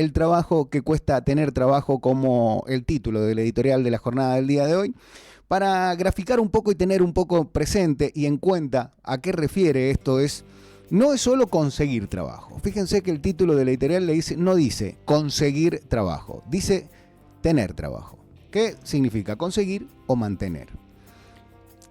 el trabajo que cuesta tener trabajo, como el título del editorial de la jornada del día de hoy, para graficar un poco y tener un poco presente y en cuenta a qué refiere esto. No es solo conseguir trabajo. Fíjense que el título del editorial no dice conseguir trabajo, dice tener trabajo. ¿Qué significa conseguir o mantener?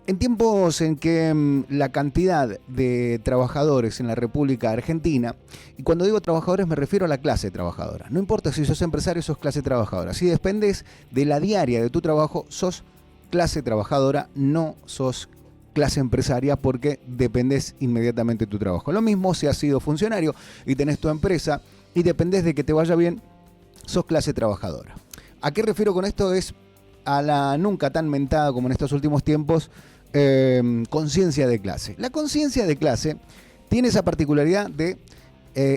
En tiempos en que la cantidad de trabajadores en la República Argentina, y cuando digo trabajadores me refiero a la clase trabajadora, no importa si sos empresario o sos clase trabajadora, si dependés de la diaria de tu trabajo, sos clase trabajadora, no sos clase empresaria, porque dependés inmediatamente de tu trabajo. Lo mismo si has sido funcionario y tenés tu empresa y dependés de que te vaya bien, sos clase trabajadora. ¿A qué refiero con esto? Es a la nunca tan mentada como en estos últimos tiempos conciencia de clase. La conciencia de clase tiene esa particularidad de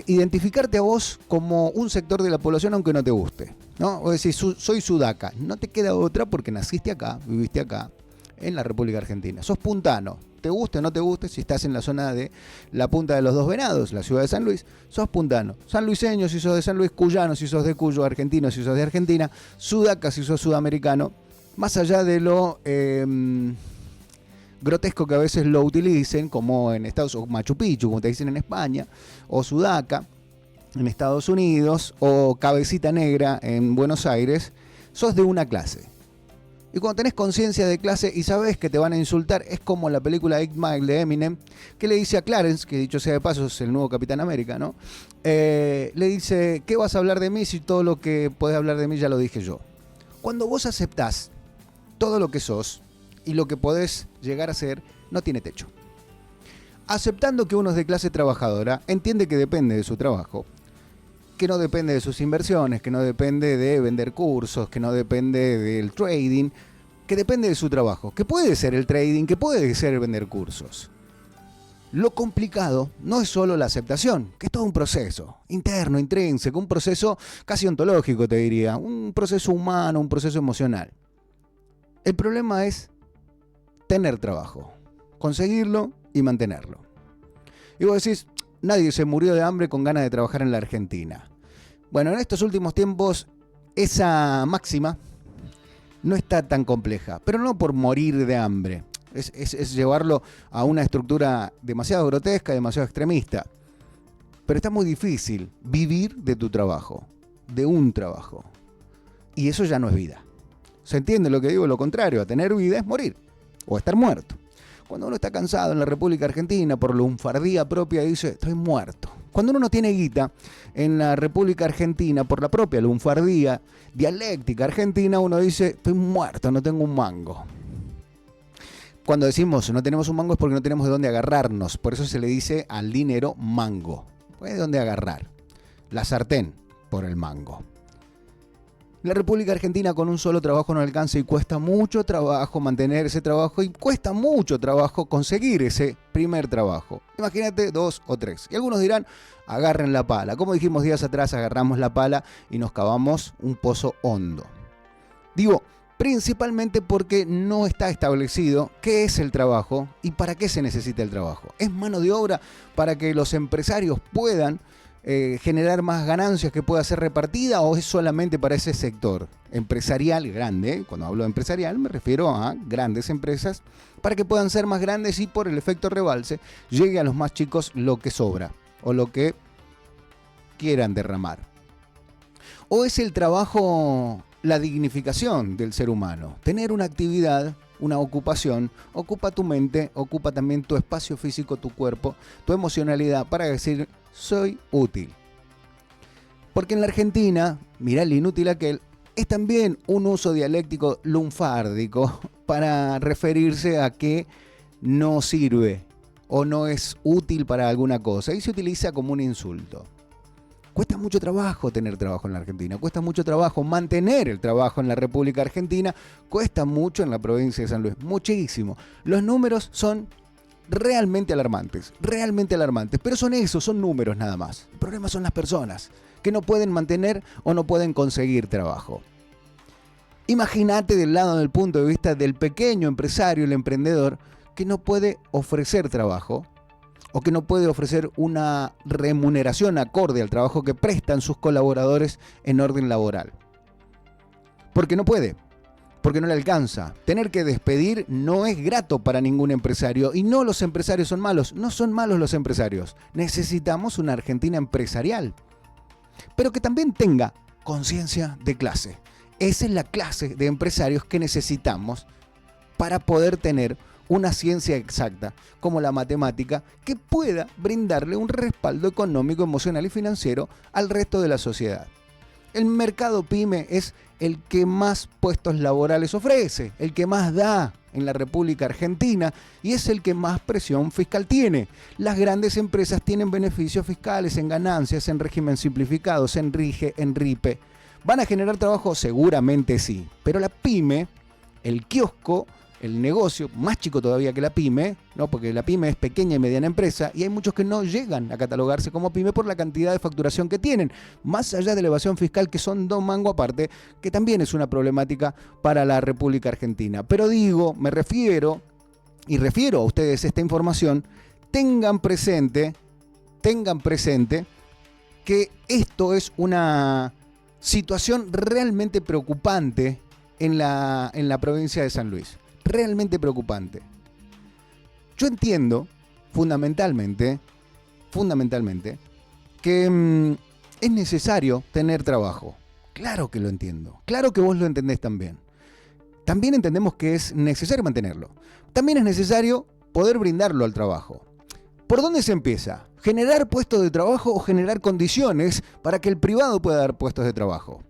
identificarte a vos como un sector de la población aunque no te guste, ¿no? O decir, soy sudaca, no te queda otra porque naciste acá, viviste acá, en la República Argentina. Sos puntano, te guste o no te guste, si estás en la zona de la Punta de los Dos Venados, la ciudad de San Luis, sos puntano. Sanluiseño si sos de San Luis, cuyano si sos de Cuyo, argentino si sos de Argentina, sudaca si sos sudamericano. Más allá de lo grotesco que a veces lo utilicen, como en Estados Unidos, Machu Picchu, como te dicen en España, o sudaca en Estados Unidos, o cabecita negra en Buenos Aires, sos de una clase. Y cuando tenés conciencia de clase y sabés que te van a insultar, es como la película 8 Mile de Eminem, que le dice a Clarence, que dicho sea de paso es el nuevo Capitán América, ¿no? Le dice, ¿qué vas a hablar de mí si todo lo que podés hablar de mí ya lo dije yo? Cuando vos aceptás todo lo que sos y lo que podés llegar a ser, no tiene techo. Aceptando que uno es de clase trabajadora, entiende que depende de su trabajo, que no depende de sus inversiones, que no depende de vender cursos, que no depende del trading, que depende de su trabajo, que puede ser el trading, que puede ser el vender cursos. Lo complicado no es solo la aceptación, que es todo un proceso interno, intrínseco, un proceso casi ontológico, te diría, un proceso humano, un proceso emocional. El problema es tener trabajo, conseguirlo y mantenerlo. Y vos decís, nadie se murió de hambre con ganas de trabajar en la Argentina. Bueno, en estos últimos tiempos esa máxima no está tan compleja, pero no por morir de hambre. Es llevarlo a una estructura demasiado grotesca, demasiado extremista. Pero está muy difícil vivir de tu trabajo, de un trabajo. Y eso ya no es vida. ¿Se entiende lo que digo? Lo contrario, a tener vida es morir o estar muerto. Cuando uno está cansado en la República Argentina por lunfardía propia, dice, estoy muerto. Cuando uno no tiene guita en la República Argentina por la propia lunfardía dialéctica argentina, uno dice, estoy muerto, no tengo un mango. Cuando decimos no tenemos un mango es porque no tenemos de dónde agarrarnos. Por eso se le dice al dinero mango. No hay de dónde agarrar. La sartén por el mango. La República Argentina con un solo trabajo no alcanza y cuesta mucho trabajo mantener ese trabajo y cuesta mucho trabajo conseguir ese primer trabajo. Imagínate 2 o 3. Y algunos dirán, agarren la pala. Como dijimos días atrás, agarramos la pala y nos cavamos un pozo hondo. Digo, principalmente porque no está establecido qué es el trabajo y para qué se necesita el trabajo. ¿Es mano de obra para que los empresarios puedan generar más ganancias que pueda ser repartida o es solamente para ese sector empresarial grande? Cuando hablo de empresarial me refiero a grandes empresas para que puedan ser más grandes y por el efecto rebalse llegue a los más chicos lo que sobra o lo que quieran derramar. ¿O es el trabajo la dignificación del ser humano? Tener una actividad, una ocupación, ocupa tu mente, ocupa también tu espacio físico, tu cuerpo, tu emocionalidad para decir soy útil. Porque en la Argentina, mirá el inútil aquel, es también un uso dialéctico lunfárdico para referirse a que no sirve o no es útil para alguna cosa y se utiliza como un insulto. Cuesta mucho trabajo tener trabajo en la Argentina, cuesta mucho trabajo mantener el trabajo en la República Argentina, cuesta mucho en la provincia de San Luis, muchísimo. Los números son realmente alarmantes, pero son esos, son números nada más. El problema son las personas que no pueden mantener o no pueden conseguir trabajo. Imagínate del punto de vista del pequeño empresario, el emprendedor, que no puede ofrecer trabajo o que no puede ofrecer una remuneración acorde al trabajo que prestan sus colaboradores en orden laboral. Porque no puede, porque no le alcanza. Tener que despedir no es grato para ningún empresario, y no los empresarios son malos, no son malos los empresarios. Necesitamos una Argentina empresarial, pero que también tenga conciencia de clase. Esa es la clase de empresarios que necesitamos para poder tener una ciencia exacta como la matemática que pueda brindarle un respaldo económico, emocional y financiero al resto de la sociedad. El mercado pyme es el que más puestos laborales ofrece, el que más da en la República Argentina y es el que más presión fiscal tiene. Las grandes empresas tienen beneficios fiscales en ganancias, en régimen simplificados, en RIGE, en RIPE. ¿Van a generar trabajo? Seguramente sí, pero la pyme, el kiosco, el negocio, más chico todavía que la pyme, ¿no? Porque la pyme es pequeña y mediana empresa y hay muchos que no llegan a catalogarse como pyme por la cantidad de facturación que tienen, más allá de la evasión fiscal, que son dos mangos aparte, que también es una problemática para la República Argentina. Pero digo, me refiero a ustedes esta información, tengan presente que esto es una situación realmente preocupante en la provincia de San Luis. Realmente preocupante. Yo entiendo fundamentalmente que es necesario tener trabajo. Claro que lo entiendo. Claro que vos lo entendés también. También entendemos que es necesario mantenerlo. También es necesario poder brindarlo al trabajo. ¿Por dónde se empieza? ¿Generar puestos de trabajo o generar condiciones para que el privado pueda dar puestos de trabajo?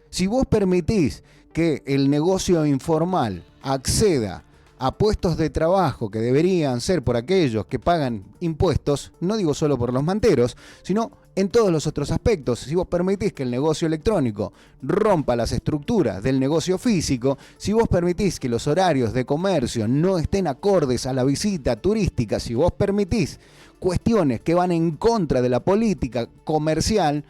Si vos permitís que el negocio informal acceda a puestos de trabajo que deberían ser por aquellos que pagan impuestos, no digo solo por los manteros, sino en todos los otros aspectos. Si vos permitís que el negocio electrónico rompa las estructuras del negocio físico, si vos permitís que los horarios de comercio no estén acordes a la visita turística, si vos permitís cuestiones que van en contra de la política comercial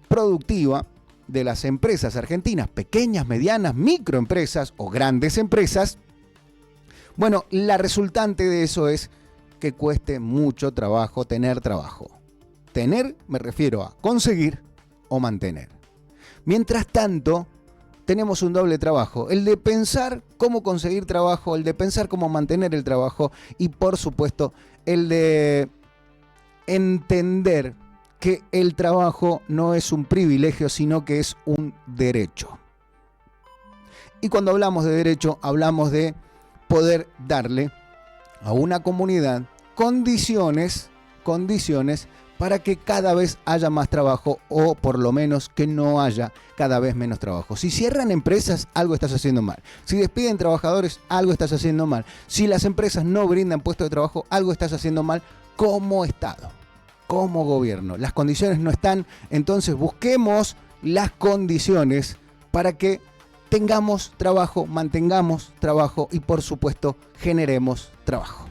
productiva de las empresas argentinas, pequeñas, medianas, microempresas o grandes empresas, bueno, la resultante de eso es que cueste mucho trabajo tener trabajo. Tener, me refiero a conseguir o mantener. Mientras tanto, tenemos un doble trabajo, el de pensar cómo conseguir trabajo, el de pensar cómo mantener el trabajo y, por supuesto, el de entender que el trabajo no es un privilegio, sino que es un derecho. Y cuando hablamos de derecho, hablamos de poder darle a una comunidad condiciones para que cada vez haya más trabajo o por lo menos que no haya cada vez menos trabajo. Si cierran empresas, algo estás haciendo mal. Si despiden trabajadores, algo estás haciendo mal. Si las empresas no brindan puestos de trabajo, algo estás haciendo mal como Estado, como gobierno. Las condiciones no están, entonces busquemos las condiciones para que tengamos trabajo, mantengamos trabajo y por supuesto generemos trabajo.